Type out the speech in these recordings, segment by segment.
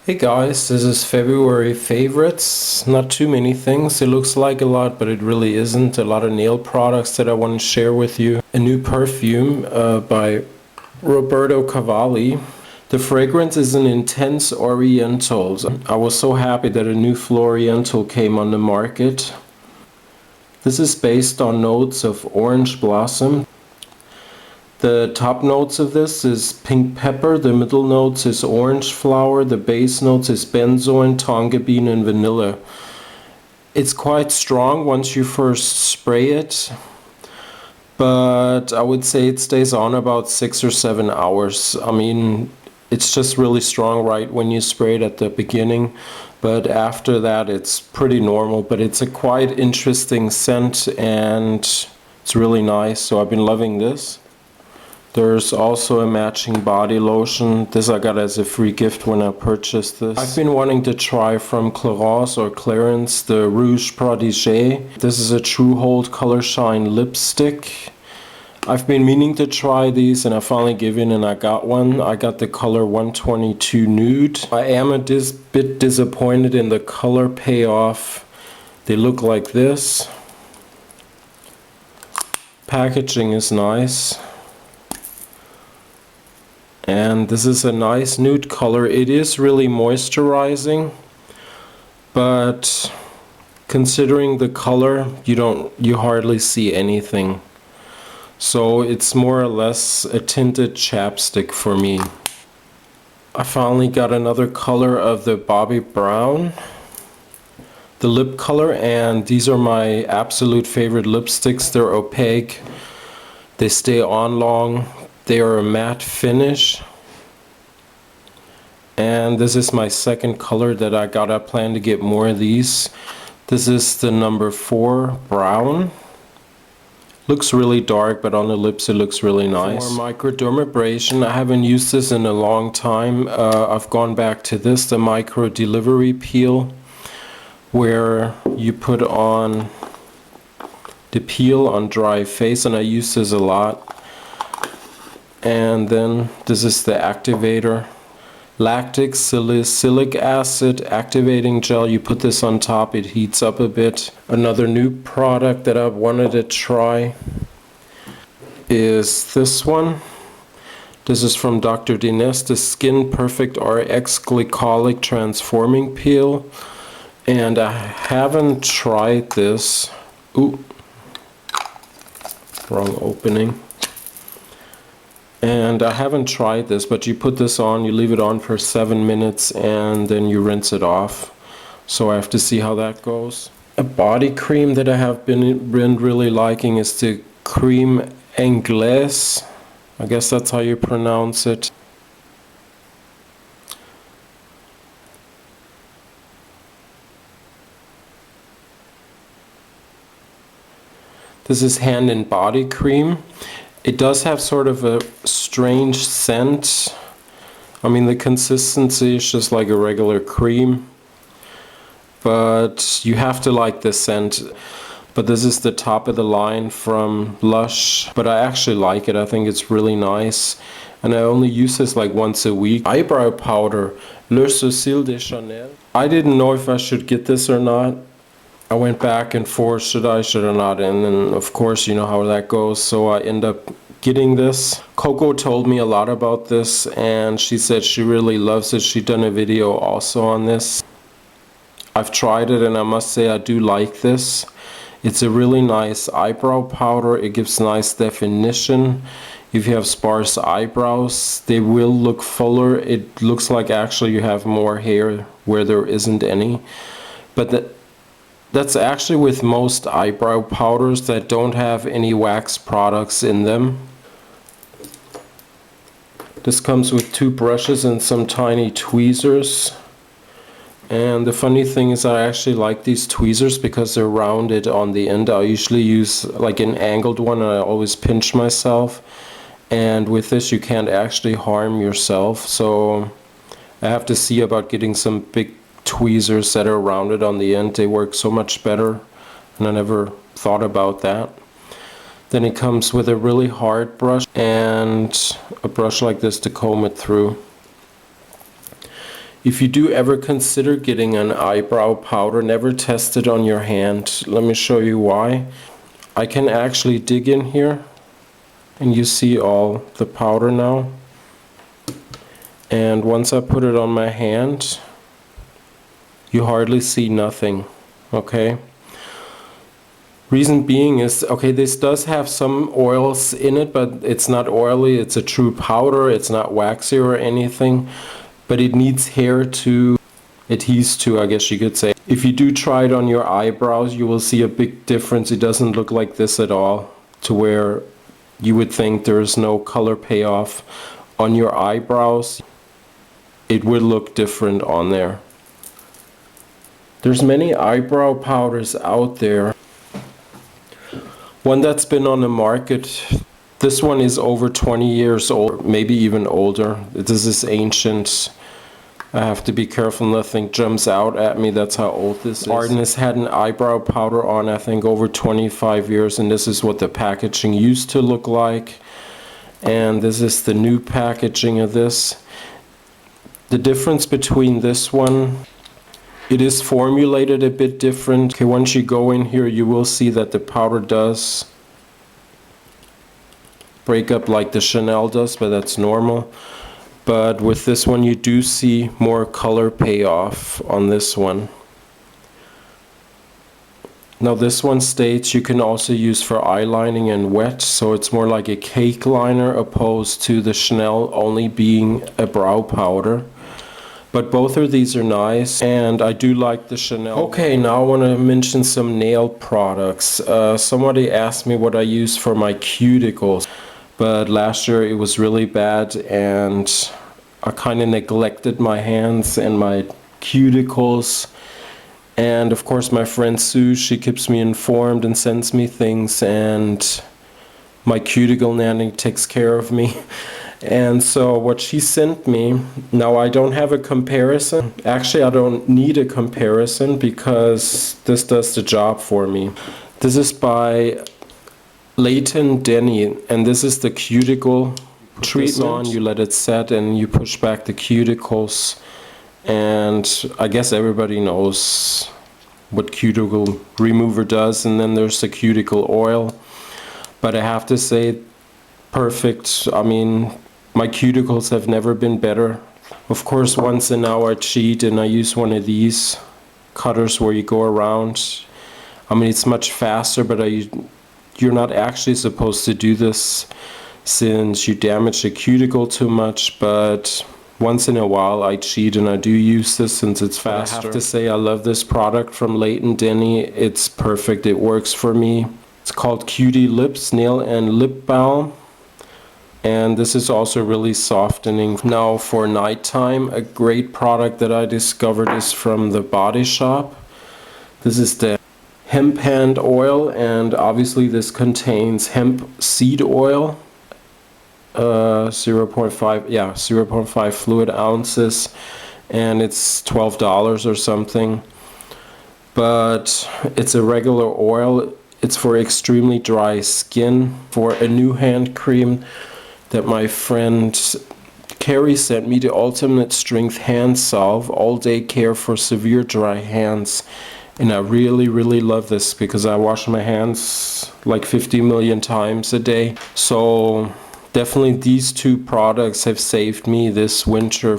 Hey guys, this is February favorites. Not too many things. It looks like a lot, but it really isn't. A lot of nail products that I want to share with you. A new perfume by Roberto Cavalli. The fragrance is an intense oriental. I was so happy that a new Floriental came on the market. This is based on notes of orange blossom. The top notes of this is pink pepper, the middle notes is orange flower, the base notes is benzoin, tonka bean and vanilla. It's quite strong once you first spray it, but I would say it stays on about 6 or 7 hours. I mean, it's just really strong right when you spray it at the beginning, but after that it's pretty normal. But it's a quite interesting scent and it's really nice, so I've been loving this. There's also a matching body lotion. This I got as a free gift when I purchased this. I've been wanting to try from Clarins the Rouge Protégé. This is a True Hold Color Shine lipstick. I've been meaning to try these and I finally gave in and I got one. I got the color 122 Nude. I am a bit disappointed in the color payoff. They look like this. Packaging is nice. And this is a nice nude color. It is really moisturizing, but considering the color, you hardly see anything. So it's more or less a tinted chapstick for me. I finally got another color of the Bobbi Brown, the lip color, and these are my absolute favorite lipsticks. They're opaque, they stay on long. They are a matte finish, and this is my second color that I got. I plan to get more of these. This is the number 4 brown. Looks really dark, but on the lips it looks really nice. For microdermabrasion, I haven't used this in a long time. I've gone back to this, the micro delivery peel, where you put on the peel on dry face, and I use this a lot. And then this is the activator, lactic salicylic acid activating gel. You put this on top, it heats up a bit. Another new product that I've wanted to try is this one. This is from Dr. Dines, the Skin Perfect RX Glycolic Transforming Peel, and I haven't tried this. Ooh, wrong opening. And I haven't tried this, but you put this on, you leave it on for 7 minutes, and then you rinse it off. So I have to see how that goes. A body cream that I have been really liking is the Creme Anglaise. I guess that's how you pronounce it. This is hand and body cream. It does have sort of a strange scent. I mean, the consistency is just like a regular cream, but you have to like the scent. But this is the top of the line from Lush, but I actually like it. I think it's really nice, and I only use this like once a week. Eyebrow powder, Le Sourcil de Chanel. I didn't know if I should get this or not. I went back and forth, should I not, and then of course you know how that goes, so I end up getting this. Coco told me a lot about this and she said she really loves it. She done a video also on this. I've tried it and I must say I do like this. It's a really nice eyebrow powder. It gives nice definition. If you have sparse eyebrows, they will look fuller. It looks like actually you have more hair where there isn't any, but that's actually with most eyebrow powders that don't have any wax products in them. This comes with 2 brushes and some tiny tweezers. And the funny thing is I actually like these tweezers because they're rounded on the end. I usually use like an angled one and I always pinch myself. And with this you can't actually harm yourself. So I have to see about getting some big tweezers that are rounded on the end. They work so much better, and I never thought about that. Then it comes with a really hard brush and a brush like this to comb it through. If you do ever consider getting an eyebrow powder, never test it on your hand. Let me show you why. I can actually dig in here and you see all the powder now. And once I put it on my hand, you hardly see nothing, okay? Reason being is, okay, this does have some oils in it, but it's not oily, it's a true powder, it's not waxy or anything, but it needs hair to adhere to, I guess you could say. If you do try it on your eyebrows, you will see a big difference. It doesn't look like this at all, to where you would think there's no color payoff on your eyebrows. It would look different on there. There's many eyebrow powders out there. One that's been on the market, this one is over 20 years old, maybe even older. This is ancient. I have to be careful nothing jumps out at me. That's how old this is. Arden has had an eyebrow powder on, I think, over 25 years, and this is what the packaging used to look like. And this is the new packaging of this. The difference between this one, it is formulated a bit different. Okay, once you go in here, you will see that the powder does break up like the Chanel does, but that's normal. But with this one, you do see more color payoff on this one. Now this one states you can also use for eyelining and wet, so it's more like a cake liner opposed to the Chanel only being a brow powder. But both of these are nice, and I do like the Chanel. Okay, now I want to mention some nail products. Somebody asked me what I use for my cuticles, but last year it was really bad, and I kind of neglected my hands and my cuticles. And of course my friend Sue, she keeps me informed and sends me things, and my cuticle nanny takes care of me. And so what she sent me, now I don't have a comparison. Actually, I don't need a comparison because this does the job for me. This is by Leighton Denny, and this is the cuticle treatment. You let it set and you push back the cuticles. And I guess everybody knows what cuticle remover does. And then there's the cuticle oil. But I have to say, perfect. I mean, my cuticles have never been better. Of course, once in an hour I cheat and I use one of these cutters where you go around. I mean, it's much faster, but you're not actually supposed to do this since you damage the cuticle too much. But once in a while I cheat and I do use this since it's faster. I have to say I love this product from Leighton Denny. It's perfect. It works for me. It's called Cutie Lips Nail and Lip Balm. And this is also really softening. Now for nighttime, a great product that I discovered is from the Body Shop. This is the hemp hand oil, and obviously this contains hemp seed oil. 0.5 fluid ounces, and it's $12 or something. But it's a regular oil. It's for extremely dry skin. For a new hand cream that my friend Carrie sent me, the Ultimate Strength Hand Salve, all day care for severe dry hands. And I really, really love this because I wash my hands like 50 million times a day. So definitely these two products have saved me this winter.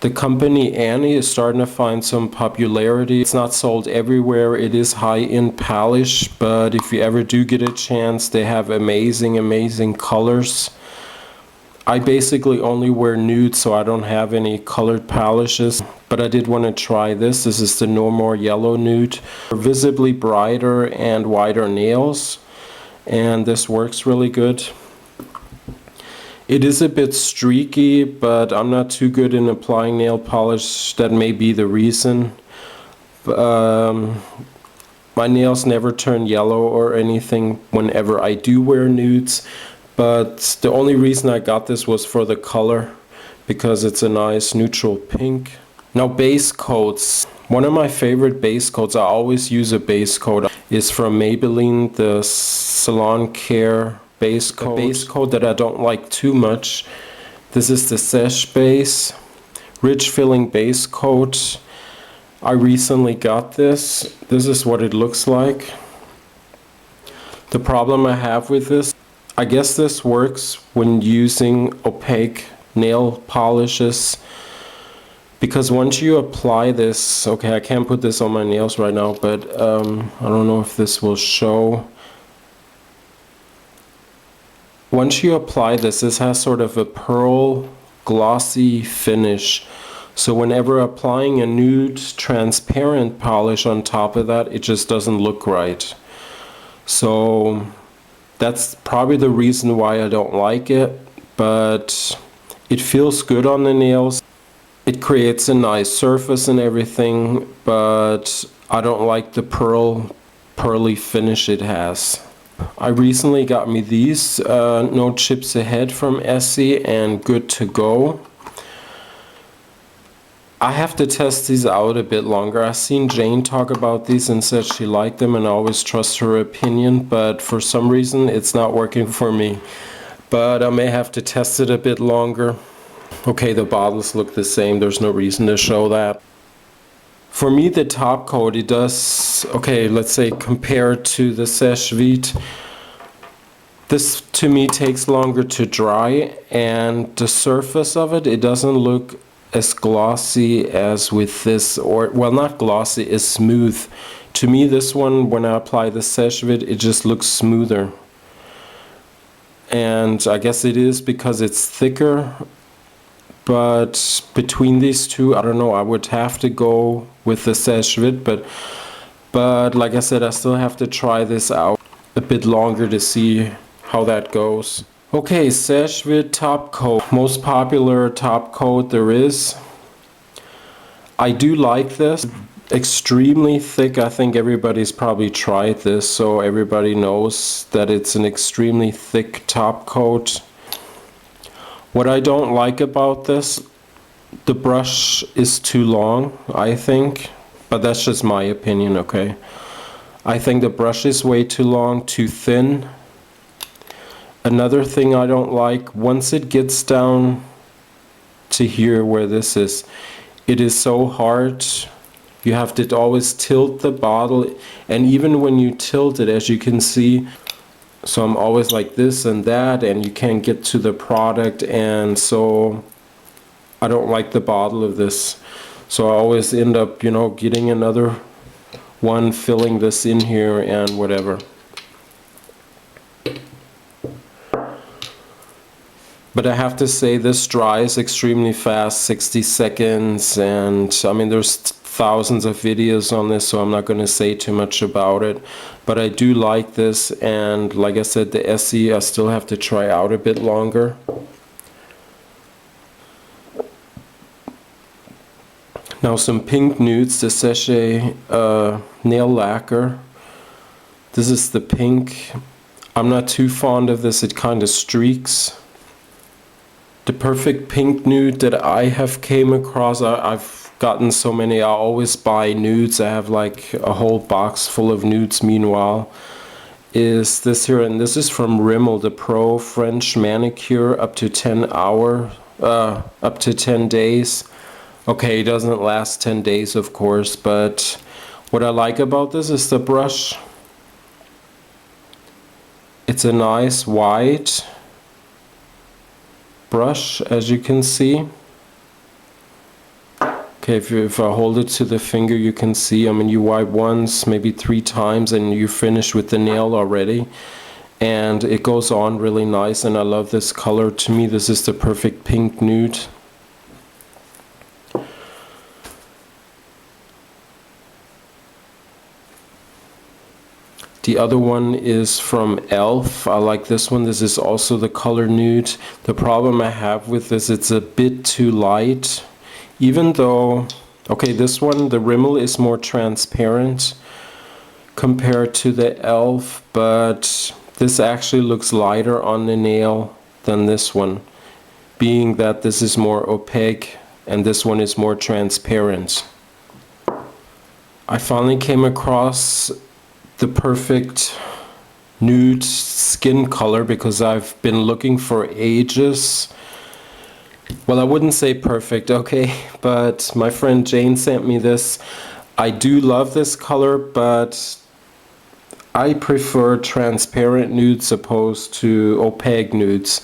The company Annie is starting to find some popularity. It's not sold everywhere. It is high-end polish, but if you ever do get a chance, they have amazing, amazing colors. I basically only wear nude, so I don't have any colored polishes, but I did want to try this. This is the No More Yellow Nude. Visibly brighter and wider nails, and this works really good. It is a bit streaky, but I'm not too good in applying nail polish. That may be the reason. My nails never turn yellow or anything whenever I do wear nudes. But the only reason I got this was for the color, because it's a nice neutral pink. Now base coats. One of my favorite base coats, I always use a base coat, is from Maybelline, the Salon Care base coat. A base coat that I don't like too much. This is the Sesh base. rich filling base coat. I recently got this. This is what it looks like. The problem I have with this, I guess this works when using opaque nail polishes, because once you apply this, okay, I can't put this on my nails right now, but I don't know if this will show. Once you apply this, this has sort of a pearl glossy finish. So whenever applying a nude transparent polish on top of that, it just doesn't look right. So that's probably the reason why I don't like it, but it feels good on the nails. It creates a nice surface and everything, but I don't like the pearly finish it has. I recently got me these No Chips Ahead from Essie and Good to Go. I have to test these out a bit longer. I've seen Jane talk about these and said she liked them, and I always trust her opinion, but for some reason it's not working for me. But I may have to test it a bit longer. Okay, the bottles look the same. There's no reason to show that. For me, the top coat, it does, okay, let's say compared to the Sèche Vite, this to me takes longer to dry, and the surface of it, it doesn't look as glossy as with this, or, well, not glossy, it's smooth. To me, this one, when I apply the Sèche Vite, it just looks smoother. And I guess it is because it's thicker. But between these two, I don't know, I would have to go with the Sèche Vite, but like I said, I still have to try this out a bit longer to see how that goes. Okay, Sèche Vite top coat, most popular top coat there is. I do like this, extremely thick. I think everybody's probably tried this, so everybody knows that it's an extremely thick top coat. What I don't like about this, the brush is too long, I think, but that's just my opinion, okay? I think the brush is way too long, too thin. Another thing I don't like, once it gets down to here where this is, it is so hard. You have to always tilt the bottle, and even when you tilt it, as you can see, so I'm always like this and that, and you can't get to the product, and so I don't like the bottle of this. So I always end up, you know, getting another one, filling this in here and whatever. But I have to say this dries extremely fast, 60 seconds, and I mean there's thousands of videos on this, so I'm not going to say too much about it. But I do like this, and like I said, the Essie I still have to try out a bit longer. Now some pink nudes, the Sèche nail lacquer. This is the pink. I'm not too fond of this, it kind of streaks. The perfect pink nude that I have came across, I've gotten so many, I always buy nudes, I have like a whole box full of nudes meanwhile, is this here, and this is from Rimmel, the Pro French Manicure, up to 10 days. Okay, it doesn't last 10 days of course, but what I like about this is the brush. It's a nice white brush, as you can see. Okay, if I hold it to the finger, you can see, I mean, you wipe once, maybe 3 times, and you're finished with the nail already. And it goes on really nice, and I love this color. To me, this is the perfect pink nude. The other one is from e.l.f. I like this one. This is also the color nude. The problem I have with this, it's a bit too light. Even though, okay, this one, the Rimmel is more transparent compared to the e.l.f., but this actually looks lighter on the nail than this one, being that this is more opaque and this one is more transparent. I finally came across the perfect nude skin color because I've been looking for ages. Well, I wouldn't say perfect, okay, but my friend Jane sent me this. I do love this color, but I prefer transparent nudes opposed to opaque nudes.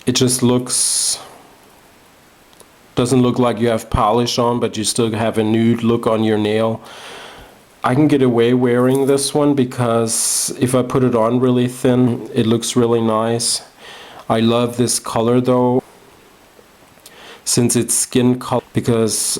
It just doesn't look like you have polish on, but you still have a nude look on your nail. I can get away wearing this one because if I put it on really thin, it looks really nice. I love this color though, since it's skin color, because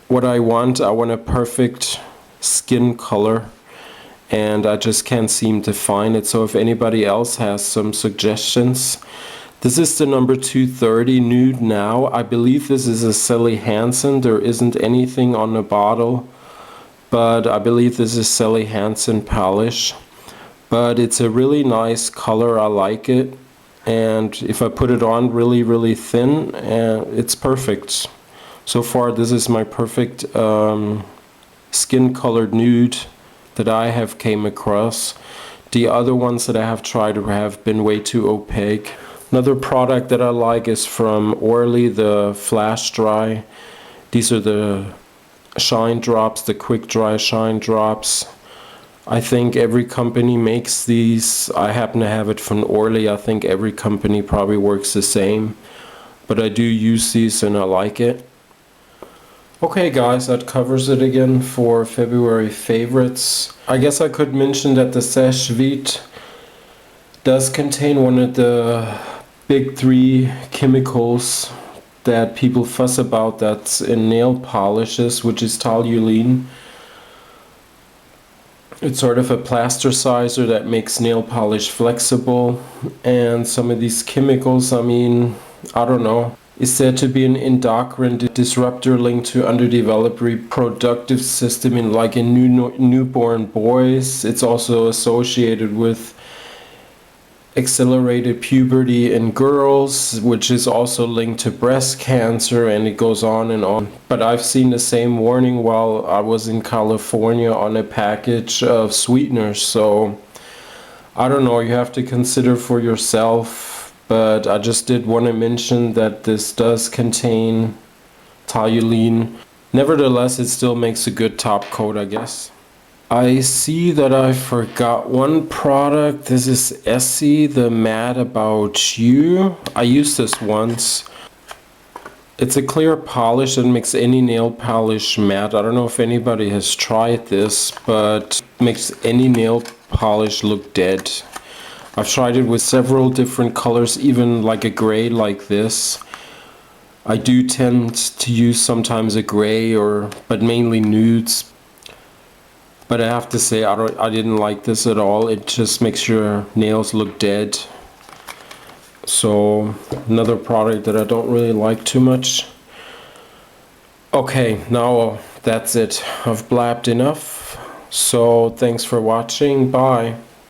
what I want a perfect skin color, and I just can't seem to find it. So if anybody else has some suggestions. This is the number 230 Nude Now. I believe this is a Sally Hansen. There isn't anything on the bottle, but I believe this is Sally Hansen polish. But it's a really nice color. I like it. And if I put it on really thin, it's perfect. So far, this is my perfect skin colored nude that I have came across. The other ones that I have tried have been way too opaque. Another product that I like is from Orly, the Flash Dry. These are the shine drops, the quick dry shine drops. I think every company makes these. I happen to have it from Orly. I think every company probably works the same. But I do use these and I like it. Okay guys, that covers it again for February favorites. I guess I could mention that the Sèche Vite does contain one of the big three chemicals that people fuss about that's in nail polishes, which is toluene. It's sort of a plasticizer that makes nail polish flexible, and some of these chemicals, I mean, I don't know, is said to be an endocrine disruptor linked to underdeveloped reproductive system in newborn boys. It's also associated with accelerated puberty in girls, which is also linked to breast cancer, and it goes on and on. But I've seen the same warning while I was in California on a package of sweeteners, so I don't know, you have to consider for yourself. But I just did want to mention that this does contain toluene. Nevertheless, it still makes a good top coat, I guess. I see that I forgot one product. This is Essie, the Mad About You. I used this once. It's a clear polish that makes any nail polish matte. I don't know if anybody has tried this, but it makes any nail polish look dead. I've tried it with several different colors, even like a gray like this. I do tend to use sometimes a gray but mainly nudes. But I have to say, I didn't like this at all. It just makes your nails look dead. So, another product that I don't really like too much. Okay, now that's it. I've blabbed enough. So, thanks for watching. Bye.